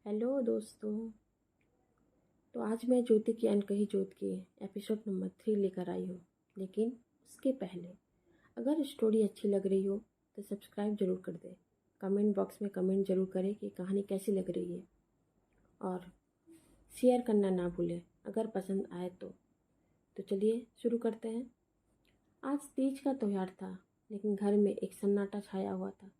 Hello दोस्तों। तो आज मैं ज्योति की अनकही जोत की एपिसोड नंबर 3 लेकर आई हूँ। लेकिन उसके पहले अगर स्टोरी अच्छी लग रही हो तो सब्सक्राइब ज़रूर कर दें। कमेंट बॉक्स में कमेंट ज़रूर करें कि कहानी कैसी लग रही है, और शेयर करना ना भूलें अगर पसंद आए तो चलिए शुरू करते हैं। आज तीज का त्यौहार था, लेकिन घर में एक सन्नाटा छाया हुआ था।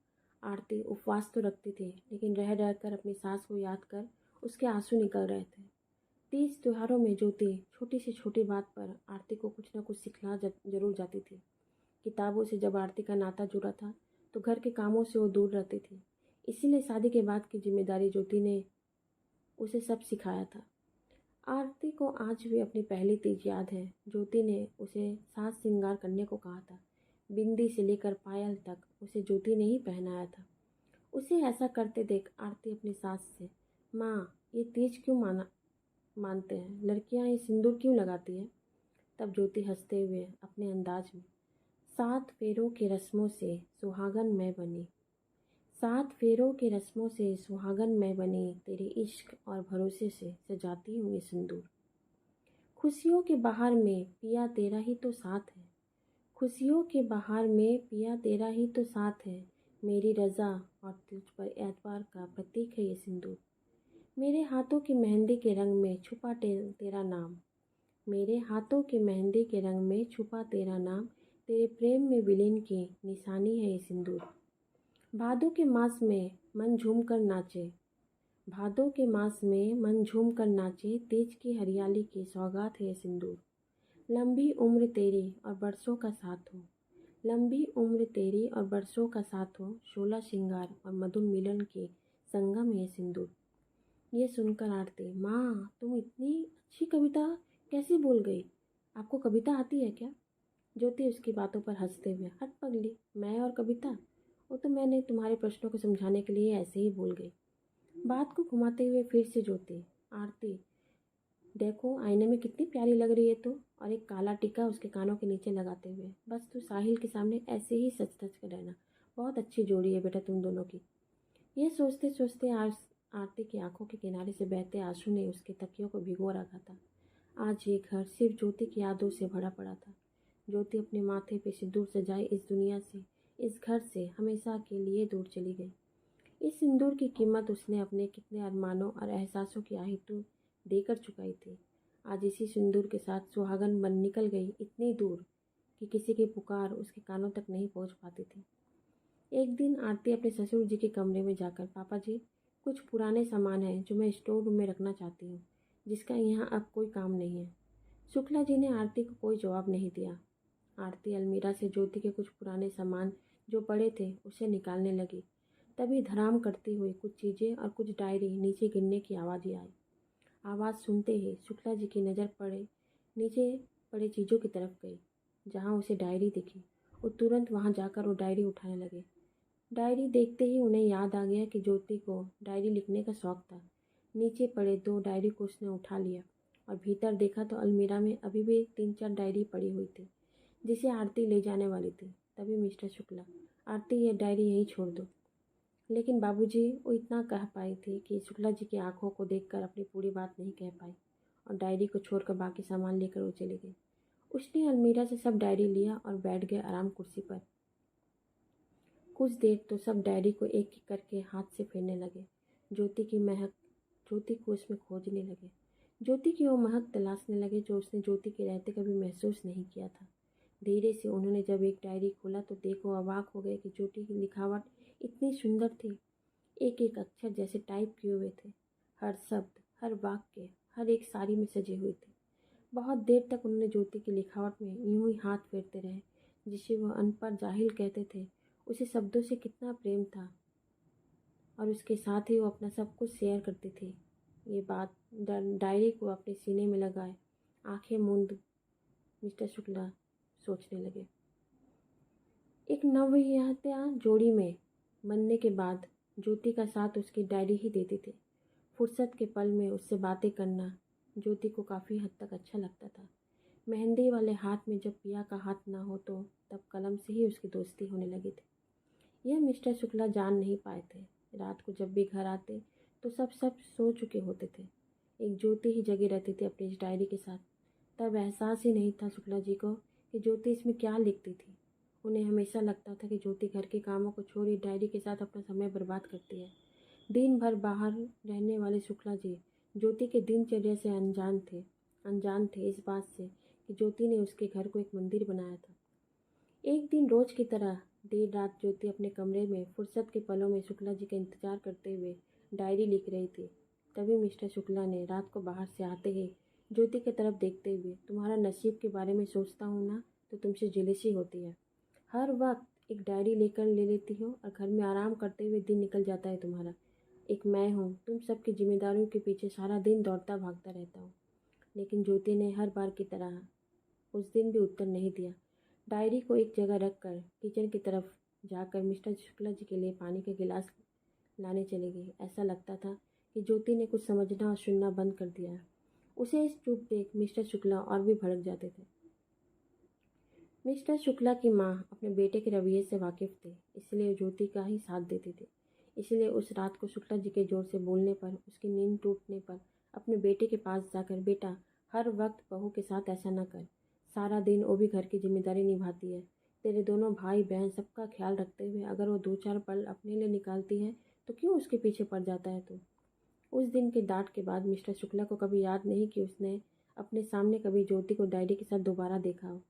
आरती उपवास तो रखती थी, लेकिन रह रह कर अपनी सास को याद कर उसके आंसू निकल रहे थे। तीज त्योहारों में ज्योति छोटी से छोटी बात पर आरती को कुछ न कुछ सिखला जरूर जाती थी। किताबों से जब आरती का नाता जुड़ा था तो घर के कामों से वो दूर रहती थी। इसीलिए शादी के बाद की जिम्मेदारी ज्योति ने उसे सब सिखाया था। आरती को आज भी अपनी पहली तीज याद है। ज्योति ने उसे साज श्रृंगार करने को कहा था। बिंदी से लेकर पायल तक उसे ज्योति ने ही पहनाया था। उसे ऐसा करते देख आरती अपनी सास से, माँ ये तीज क्यों मानते हैं, लड़कियां ये सिंदूर क्यों लगाती है? तब ज्योति हंसते हुए अपने अंदाज में, 7 फेरों के रस्मों से सुहागन मैं बनी, 7 फेरों के रस्मों से सुहागन मैं बनी, तेरे इश्क और भरोसे से सजाती हूँ ये सिंदूर। खुशियों के बहार में पिया तेरा ही तो साथ है, खुशियों के बहार में पिया तेरा ही तो साथ है, मेरी रज़ा और तुझ पर एतबार का प्रतीक है ये सिंदूर। मेरे हाथों की मेहंदी के रंग में छुपा तेरा नाम, मेरे हाथों के मेहंदी के रंग में छुपा तेरा नाम, तेरे प्रेम में विलीन की निशानी है ये सिंदूर। भादों के मास में मन झूम कर नाचे, भादों के मास में मन झूम कर नाचे, तेज की हरियाली की सौगात है ये सिंदूर। लंबी उम्र तेरी और बरसों का साथ हो, लंबी उम्र तेरी और बरसों का साथ हो, शोला श्रृंगार और मधुर मिलन के संगम है ये सिंदूर। ये सुनकर आरती, माँ तुम इतनी अच्छी कविता कैसे बोल गई? आपको कविता आती है क्या? ज्योति उसकी बातों पर हंसते हुए, हट पगली, मैं और कविता, वो तो मैंने तुम्हारे प्रश्नों को समझाने के लिए ऐसे ही बोल गई। बात को घुमाते हुए फिर से ज्योति, आरती देखो आईने में कितनी प्यारी लग रही है तो, और एक काला टीका उसके कानों के नीचे लगाते हुए, बस तू साहिल के सामने ऐसे ही सच सच कर रहना, बहुत अच्छी जोड़ी है बेटा तुम दोनों की। ये सोचते सोचते आज आरती की आंखों के किनारे से बहते आंसू ने उसके तकियों को भिगो रखा था। आज ये घर सिर्फ ज्योति की यादों से भरा पड़ा था। ज्योति अपने माथे पे सिंदूर सजाए इस दुनिया से, इस घर से हमेशा के लिए दूर चली गई। इस सिंदूर की कीमत उसने अपने कितने अरमानों और एहसासों की आहितु देकर चुकाई थी। आज इसी सिंदूर के साथ सुहागन बन निकल गई इतनी दूर कि किसी की पुकार उसके कानों तक नहीं पहुंच पाती थी। एक दिन आरती अपने ससुर जी के कमरे में जाकर, पापा जी कुछ पुराने सामान हैं जो मैं स्टोर रूम में रखना चाहती हूँ, जिसका यहाँ अब कोई काम नहीं है। शुक्ला जी ने आरती को कोई जवाब नहीं दिया। आरती अलमीरा से ज्योति के कुछ पुराने सामान जो पड़े थे उसे निकालने लगी। तभी धड़ाम करती हुई कुछ चीज़ें और कुछ डायरी नीचे गिरने की आवाज़ें आई। आवाज़ सुनते ही शुक्ला जी की नज़र नीचे पड़े चीज़ों की तरफ गई। जहाँ उसे डायरी दिखी, वो तुरंत वहाँ जाकर वो डायरी उठाने लगे। डायरी देखते ही उन्हें याद आ गया कि ज्योति को डायरी लिखने का शौक था। नीचे पड़े 2 डायरी को उसने उठा लिया और भीतर देखा तो अलमीरा में अभी भी 3-4 डायरी पड़ी हुई थी, जिसे आरती ले जाने वाली थी। तभी मिस्टर शुक्ला, आरती ये डायरी यहीं छोड़ दो। लेकिन बाबूजी, वो इतना कह पाई थी कि शुक्ला जी की आंखों को देखकर अपनी पूरी बात नहीं कह पाई, और डायरी को छोड़कर बाकी सामान लेकर वो चली गई। उसने अलमीरा से सब डायरी लिया और बैठ गया आराम कुर्सी पर। कुछ देर तो सब डायरी को एक एक करके हाथ से फेरने लगे। ज्योति की महक ज्योति को उसमें खोजने लगे। ज्योति की वो महक तलाशने लगे जो उसने ज्योति के रहते कभी महसूस नहीं किया था। धीरे से उन्होंने जब एक डायरी खोला तो देखो अवाक हो गए कि ज्योति की लिखावट इतनी सुंदर थी। एक एक अक्षर जैसे टाइप किए हुए थे। हर शब्द, हर वाक्य, हर एक सारी में सजे हुए थे। बहुत देर तक उन्होंने ज्योति की लिखावट में यूं ही हाथ फेरते रहे। जिसे वह अनपढ़ जाहिल कहते थे, उसे शब्दों से कितना प्रेम था, और उसके साथ ही वो अपना सब कुछ शेयर करती थी। ये बात डायरी को अपने सीने में लगाए आंखें मूंद मिस्टर शुक्ला सोचने लगे। एक नवविवाहिता जोड़ी में बनने के बाद ज्योति का साथ उसकी डायरी ही देती थी। फुर्सत के पल में उससे बातें करना ज्योति को काफ़ी हद तक अच्छा लगता था। मेहंदी वाले हाथ में जब पिया का हाथ ना हो तो तब कलम से ही उसकी दोस्ती होने लगी थी। यह मिस्टर शुक्ला जान नहीं पाए थे। रात को जब भी घर आते तो सब सो चुके होते थे। एक ज्योति ही जगी रहती थी अपनी इस डायरी के साथ। तब एहसास ही नहीं था शुक्ला जी को कि ज्योति इसमें क्या लिखती थी। उन्हें हमेशा लगता था कि ज्योति घर के कामों को छोड़ डायरी के साथ अपना समय बर्बाद करती है। दिन भर बाहर रहने वाले शुक्ला जी ज्योति के दिनचर्या से अनजान थे इस बात से कि ज्योति ने उसके घर को एक मंदिर बनाया था। एक दिन रोज की तरह देर रात ज्योति अपने कमरे में फुर्सत के पलों में शुक्ला जी का इंतजार करते हुए डायरी लिख रही थी। तभी मिस्टर शुक्ला ने रात को बाहर से आते ही ज्योति की तरफ देखते हुए, तुम्हारा नसीब के बारे में सोचता हूँ ना तो तुमसे जेलसी होती है। हर वक्त एक डायरी लेकर ले लेती हो और घर में आराम करते हुए दिन निकल जाता है तुम्हारा। एक मैं हूँ, तुम सबकी जिम्मेदारियों के पीछे सारा दिन दौड़ता भागता रहता हूँ। लेकिन ज्योति ने हर बार की तरह उस दिन भी उत्तर नहीं दिया। डायरी को एक जगह रखकर किचन की तरफ जाकर मिस्टर शुक्ला जी के लिए पानी का गिलास लाने चली गई। ऐसा लगता था कि ज्योति ने कुछ समझना और सुनना बंद कर दिया है। उसे इस चुप देख मिस्टर शुक्ला और भी भड़क जाते थे। मिस्टर शुक्ला की माँ अपने बेटे के रवैये से वाकिफ थे, इसलिए ज्योति का ही साथ देती थी। इसलिए उस रात को शुक्ला जी के जोर से बोलने पर, उसकी नींद टूटने पर अपने बेटे के पास जाकर, बेटा हर वक्त बहू के साथ ऐसा न कर। सारा दिन वो भी घर की जिम्मेदारी निभाती है। तेरे दोनों भाई बहन सबका ख्याल रखते हुए अगर वो 2-4 पल अपने लिए निकालती है तो क्यों उसके पीछे पड़ जाता है तू? उस दिन के डांट के बाद मिस्टर शुक्ला को कभी याद नहीं कि उसने अपने सामने कभी ज्योति को डायरी के साथ दोबारा देखा हो।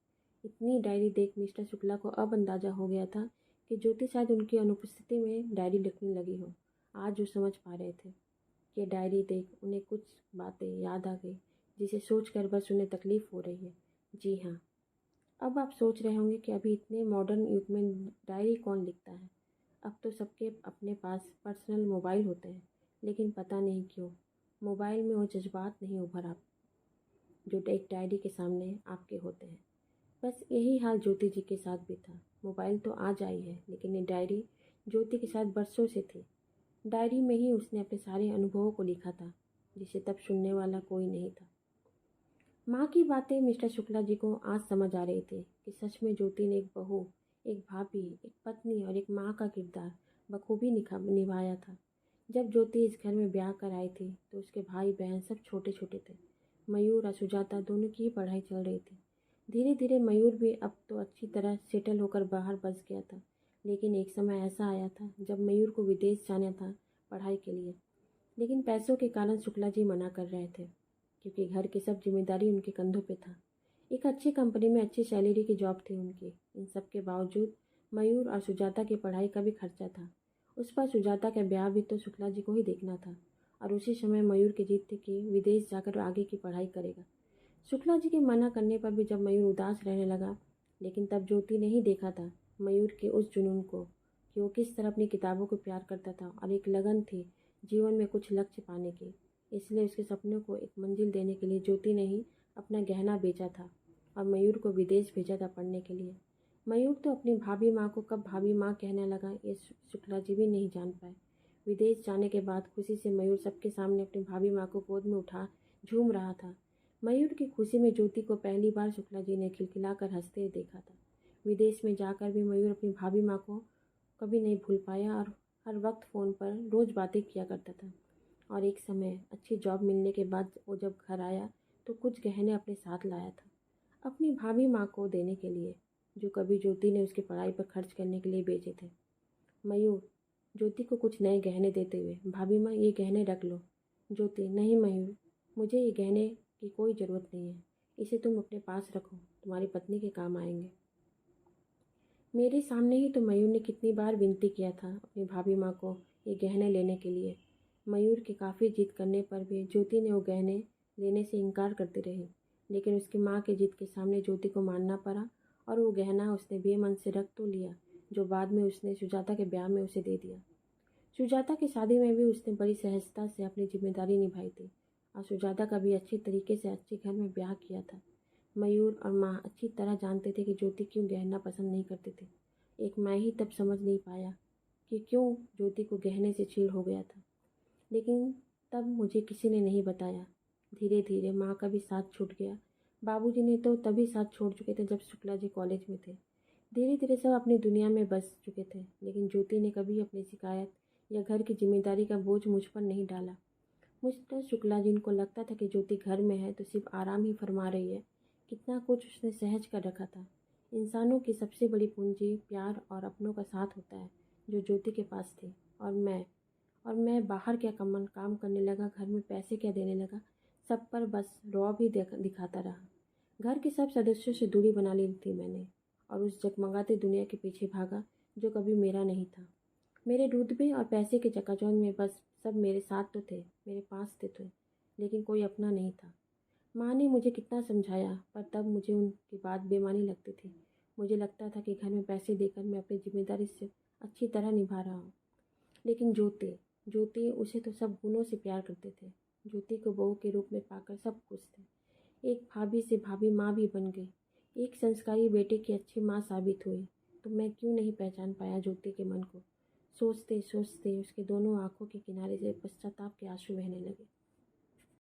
इतनी डायरी देख मिस्टर शुक्ला को अब अंदाजा हो गया था कि ज्योति शायद उनकी अनुपस्थिति में डायरी लिखने लगी हो। आज वो समझ पा रहे थे। ये डायरी देख उन्हें कुछ बातें याद आ गई जिसे सोचकर बस उन्हें तकलीफ हो रही है। जी हाँ, अब आप सोच रहे होंगे कि अभी इतने मॉडर्न युग में डायरी कौन लिखता है। अब तो सबके अपने पास पर्सनल मोबाइल होते हैं, लेकिन पता नहीं क्यों मोबाइल में वो जज्बात नहीं उभर आप जो एक डायरी के सामने आपके होते हैं। बस यही हाल ज्योति जी के साथ भी था। मोबाइल तो आज आई है, लेकिन ये डायरी ज्योति के साथ बरसों से थी। डायरी में ही उसने अपने सारे अनुभवों को लिखा था, जिसे तब सुनने वाला कोई नहीं था। माँ की बातें मिस्टर शुक्ला जी को आज समझ आ रही थी कि सच में ज्योति ने एक बहू, एक भाभी, एक पत्नी और एक माँ का किरदार बखूबी निभाया था। जब ज्योति इस घर में ब्याह कर आई थी तो उसके भाई बहन सब छोटे छोटे थे। मयूर और सुजाता दोनों की ही पढ़ाई चल रही थी। धीरे धीरे मयूर भी अब तो अच्छी तरह सेटल होकर बाहर बस गया था। लेकिन एक समय ऐसा आया था जब मयूर को विदेश जाना था पढ़ाई के लिए। लेकिन पैसों के कारण शुक्ला जी मना कर रहे थे, क्योंकि घर की सब जिम्मेदारी उनके कंधों पे था। एक अच्छी कंपनी में अच्छी सैलरी की जॉब थी उनकी। इन सब के बावजूद मयूर और सुजाता की पढ़ाई का भी खर्चा था। उस पर सुजाता का ब्याह भी तो शुक्ला जी को ही देखना था। और उसी समय मयूर की जिद थी कि विदेश जाकर आगे की पढ़ाई करेगा। शुक्ला जी के मना करने पर भी जब मयूर उदास रहने लगा, लेकिन तब ज्योति ने ही देखा था मयूर के उस जुनून को कि वो किस तरह अपनी किताबों को प्यार करता था, और एक लगन थी जीवन में कुछ लक्ष्य पाने की। इसलिए उसके सपनों को एक मंजिल देने के लिए ज्योति ने ही अपना गहना बेचा था और मयूर को विदेश भेजा था पढ़ने के लिए। मयूर तो अपनी भाभी माँ को कब भाभी माँ कहने लगा ये शुक्ला जी भी नहीं जान पाए। विदेश जाने के बाद खुशी से मयूर सबके सामने अपनी भाभी माँ को गोद में उठा झूम रहा था। मयूर की खुशी में ज्योति को पहली बार शुक्ला जी ने खिलखिलाकर हंसते देखा था। विदेश में जाकर भी मयूर अपनी भाभी माँ को कभी नहीं भूल पाया और हर वक्त फ़ोन पर रोज़ बातें किया करता था। और एक समय अच्छी जॉब मिलने के बाद वो जब घर आया तो कुछ गहने अपने साथ लाया था अपनी भाभी माँ को देने के लिए, जो कभी ज्योति ने उसकी पढ़ाई पर खर्च करने के लिए बेचे थे। मयूर ज्योति को कुछ नए गहने देते हुए, भाभी माँ ये गहने रख लो। ज्योति, नहीं मयूर, मुझे ये गहने की कोई ज़रूरत नहीं है, इसे तुम अपने पास रखो, तुम्हारी पत्नी के काम आएंगे। मेरे सामने ही तो मयूर ने कितनी बार विनती किया था अपनी भाभी माँ को ये गहने लेने के लिए। मयूर की काफ़ी जिद करने पर भी ज्योति ने वो गहने लेने से इनकार करती रही, लेकिन उसकी माँ की जिद के सामने ज्योति को मानना पड़ा और वो गहना उसने बेमन से रख तो लिया, जो बाद में उसने सुजाता के ब्याह में उसे दे दिया। सुजाता की शादी में भी उसने बड़ी सहजता से अपनी जिम्मेदारी निभाई थी और सुजाता का भी अच्छी तरीके से अच्छे घर में ब्याह किया था। मयूर और माँ अच्छी तरह जानते थे कि ज्योति क्यों गहना पसंद नहीं करती थी। एक मैं ही तब समझ नहीं पाया कि क्यों ज्योति को गहने से चीड़ हो गया था, लेकिन तब मुझे किसी ने नहीं बताया। धीरे धीरे माँ का भी साथ छूट गया। बाबूजी ने तो तभी साथ छोड़ चुके थे जब शुक्ला जी कॉलेज में थे। धीरे धीरे सब अपनी दुनिया में बस चुके थे, लेकिन ज्योति ने कभी अपनी शिकायत या घर की जिम्मेदारी का बोझ मुझ पर नहीं डाला। मिस्टर शुक्ला, जिनको लगता था कि ज्योति घर में है तो सिर्फ आराम ही फरमा रही है, कितना कुछ उसने सहज कर रखा था। इंसानों की सबसे बड़ी पूंजी प्यार और अपनों का साथ होता है, जो ज्योति के पास थी। और मैं बाहर क्या काम करने लगा, घर में पैसे क्या देने लगा, सब पर बस रौब ही दिखाता रहा। घर के सब सदस्यों से दूरी बना ली थी मैंने, और उस जगमगाती दुनिया के पीछे भागा जो कभी मेरा नहीं था। मेरे रुतबे और पैसे के चकाचौंध में बस सब मेरे साथ तो थे, मेरे पास थे, लेकिन कोई अपना नहीं था। माँ ने मुझे कितना समझाया, पर तब मुझे उनकी बात बेमानी लगती थी। मुझे लगता था कि घर में पैसे देकर मैं अपनी जिम्मेदारी से अच्छी तरह निभा रहा हूँ। लेकिन ज्योति उसे तो सब गुणों से प्यार करते थे। ज्योति को बहू के रूप में पाकर सब खुश थे। एक भाभी से भाभी माँ भी बन गई, एक संस्कारी बेटे की अच्छी माँ साबित हुई। तो मैं क्यों नहीं पहचान पाया ज्योति के मन को। सोचते सोचते उसके दोनों आंखों के किनारे से पश्चाताप के आंसू बहने लगे।